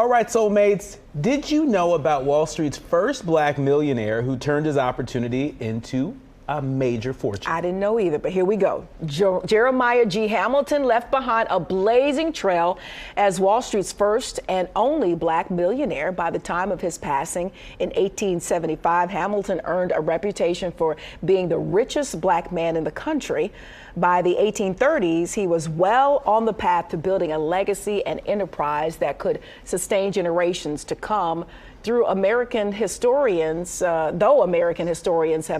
All right, soulmates, did you know about Wall Street's first black millionaire who turned his opportunity into a major fortune? I didn't know either, but here we go. Jeremiah G. Hamilton left behind a blazing trail as Wall Street's first and only black millionaire. By the time of his passing in 1875, Hamilton earned a reputation for being the richest black man in the country. By the 1830s, he was well on the path to building a legacy and enterprise that could sustain generations to come. Though American historians have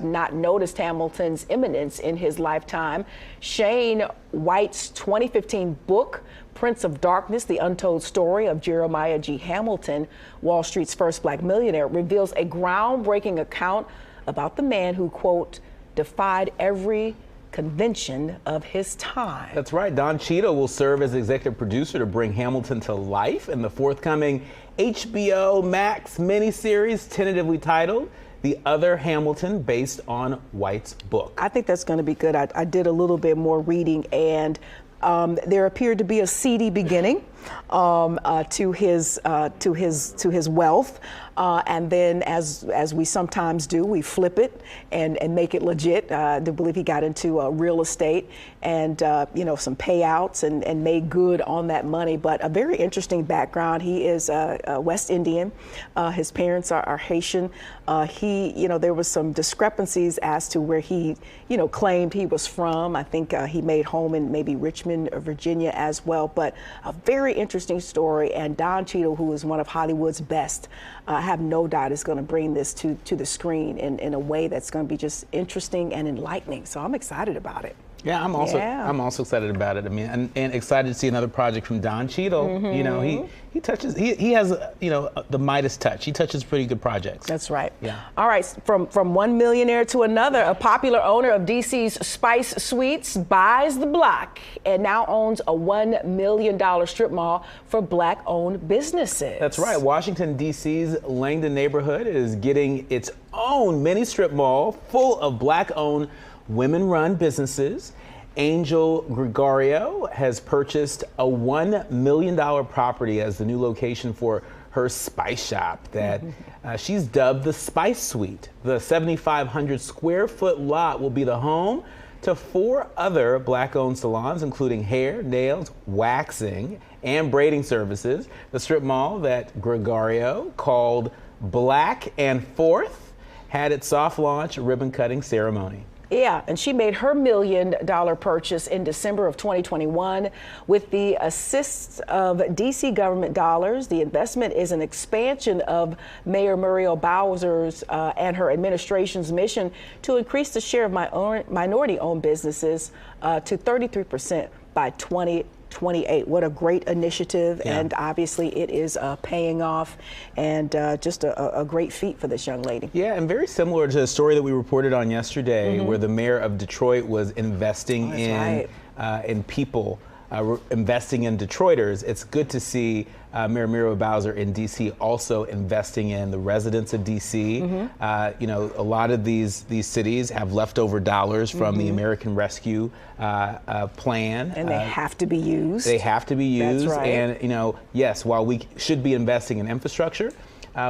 not noticed Hamilton's eminence in his lifetime, Shane White's 2015 book, Prince of Darkness, The Untold Story of Jeremiah G. Hamilton, Wall Street's first black millionaire, reveals a groundbreaking account about the man who, quote, defied every convention of his time. That's right. Don Cheadle will serve as executive producer to bring Hamilton to life in the forthcoming HBO Max miniseries tentatively titled The Other Hamilton, based on White's book. I think that's going to be good. I did a little bit more reading, and there appeared to be a seedy beginning to his wealth, and then as we sometimes do, we flip it and make it legit. I believe he got into real estate and some payouts and made good on that money. But a very interesting background. He is West Indian. His parents are Haitian. There was some discrepancies as to where he claimed he was from. I think he made home in maybe Richmond, Virginia as well. But a very interesting story, and Don Cheadle, who is one of Hollywood's best, I have no doubt is going to bring this to the screen in a way that's going to be just interesting and enlightening. So I'm excited about it. Yeah, I'm also excited about it. I mean, and excited to see another project from Don Cheadle. Mm-hmm. He has the Midas touch. He touches pretty good projects. That's right. Yeah. All right, from one millionaire to another, a popular owner of DC's Spice Suites buys the block and now owns a $1 million strip mall for black-owned businesses. That's right. Washington, D.C.'s Langdon neighborhood is getting its own mini strip mall full of black-owned, women-run businesses. Angel Gregorio has purchased a $1 million property as the new location for her spice shop that she's dubbed the Spice Suite. The 7,500 square foot lot will be the home to 4 other black-owned salons, including hair, nails, waxing, and braiding services. The strip mall that Gregorio called Black and Forth had its soft launch ribbon-cutting ceremony. Yeah, and she made her $1 million purchase in December of 2021 with the assist of DC government dollars. The investment is an expansion of Mayor Muriel Bowser's and her administration's mission to increase the share of minority-owned businesses to 33% by 2028. What a great initiative, yeah. And obviously it is paying off, and just a great feat for this young lady. Yeah, and very similar to the story that we reported on yesterday, where the mayor of Detroit was investing in people, investing in Detroiters. It's good to see Mayor Muriel Bowser in D.C. also investing in the residents of D.C. A lot of these cities have leftover dollars from the American Rescue Plan. And they have to be used. They have to be used. That's right. And, yes, while we should be investing in infrastructure,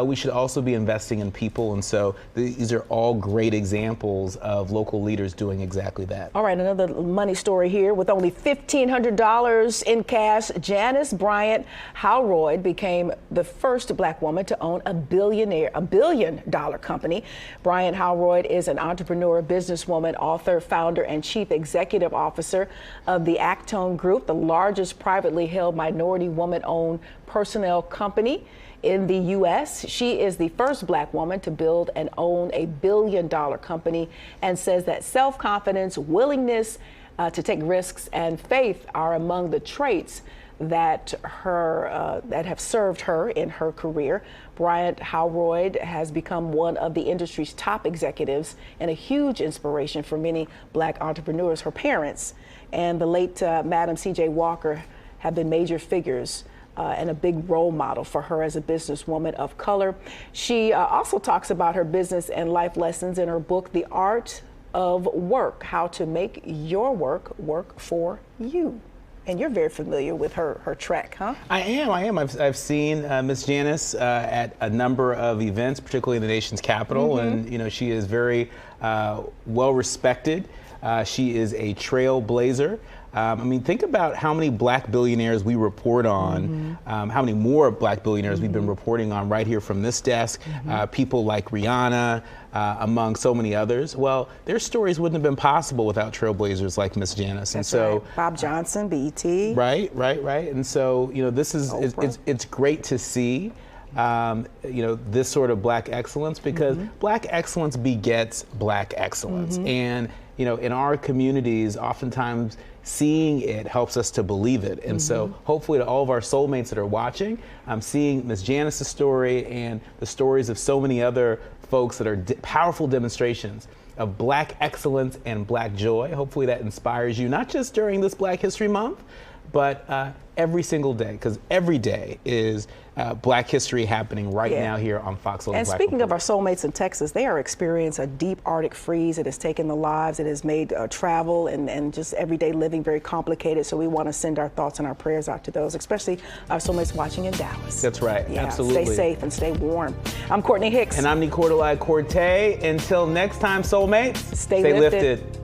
we should also be investing in people. And so these are all great examples of local leaders doing exactly that. All right, another money story here. With only $1,500 in cash, Janice Bryant Howroyd became the first black woman to own a $1 billion company. Bryant Howroyd is an entrepreneur, businesswoman, author, founder, and chief executive officer of the Actone Group, the largest privately held minority woman-owned personnel company in the U.S. She is the first black woman to build and own a $1 billion company, and says that self-confidence, willingness to take risks, and faith are among the traits that have served her in her career. Bryant Howroyd has become one of the industry's top executives and a huge inspiration for many black entrepreneurs. Her parents and the late Madam C.J. Walker have been major figures and a big role model for her as a businesswoman of color. She also talks about her business and life lessons in her book, The Art of Work, How to Make Your Work Work for You. And you're very familiar with her trek, huh? I am. I've seen Miss Janice at a number of events, particularly in the nation's capital, and she is very well respected. She is a trailblazer. I mean, think about how many black billionaires we report on, how many more black billionaires we've been reporting on right here from this desk, people like Rihanna, among so many others. Well, their stories wouldn't have been possible without trailblazers like Miss Janice. That's right. Bob Johnson, BET. Right. And so, this is, it's great to see. This sort of black excellence, because black excellence begets black excellence. And, in our communities, oftentimes seeing it helps us to believe it. And so hopefully to all of our soulmates that are watching, I'm seeing Ms. Janice's story and the stories of so many other folks that are powerful demonstrations of black excellence and black joy. Hopefully that inspires you, not just during this Black History Month, but every single day, because every day is Black history happening right now here on FOXSOUL. And speaking of our soulmates in Texas, they are experiencing a deep Arctic freeze. It has taken the lives. It has made travel and just everyday living very complicated. So we want to send our thoughts and our prayers out to those, especially our soulmates watching in Dallas. That's right. Yeah, absolutely. Stay safe and stay warm. I'm Courtney Hicks. And I'm Nicordelai Corte. Until next time, soulmates, stay lifted.